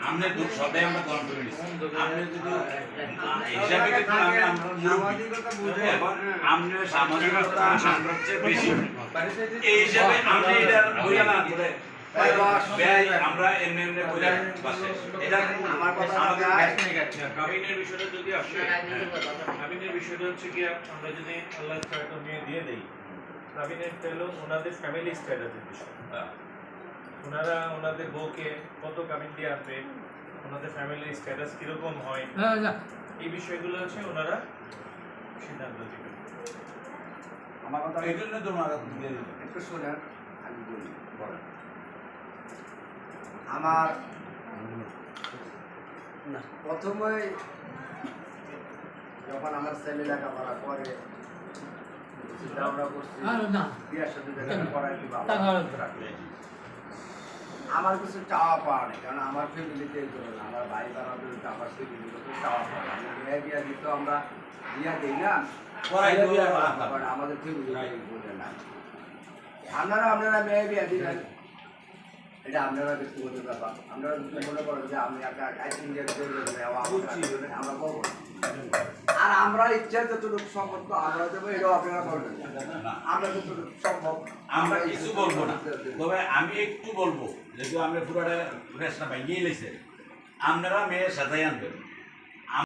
আমনে দুঃখ সবাই আমরা গ্রহণ করে নিচ্ছি আপনি যদি হিসাবে কিন্তু সামাজিকতা বুঝে আমনে সামাজিকতা আমরা চেয়ে বেশি এই হিসাবে আমরা এটা বুঝা না করে আমরা এমনি এমনি বুঝা বাসে এটা আমার কথা আমাদের কাবিনের বিষয়টা যদি আসে কাবিনের বিষয়টা হচ্ছে কি আমরা যদি আল্লাহ তাআলা নিয়ে দিয়ে দেই কাবিনের হলো ওনাদের ফ্যামিলি স্ট্যাটাসের বিষয় ওনারা ওনাদের বউকে কত কাবিন দিয়ে আনবে ওনাদের ফ্যামিলি স্ট্যাটাস কিরকম হয় এই বিষয়গুলো হচ্ছে ওনারা সিদ্ধান্ত নেবেন আমার কথা এই জন্য তো ওনারা দিয়ে দিল একটু শোনেন আমি বলি আমার প্রথমে যখন আমার ছেলে লেখাপড়া করে চিন্তা করছি বিয়ার সাথে করার কি আমার কিছু চাওয়া পাওয়া নেই কারণ আমার ফ্যামিলিতে না আমার ভাই বানাদের আমার ফ্যামিলিতে চাওয়া পাওয়া নেই মেয়ে বিয়া দিত আমরা বিয়া দিই না আমাদের ফ্যামিলিতে বলে না আপনারা মেয়ে বিয়া দিলেন এটা আপনারা ব্যক্তিগত ব্যাপার আপনারা যদি মনে করেন যে আমি আমরা বলবো আর আমরা ইচ্ছা যতটুকু সম্ভব তো আমরা দেবো এটাও আপনারা করবেন আমরা যতটুকু সম্ভব আমরা কিছু বলবো না তবে আমি একটু বলবো যেহেতু আমরা পুরোটা রেস্টটা ভাঙিয়ে লেছে আপনারা মেয়ে সাজাই আনবেন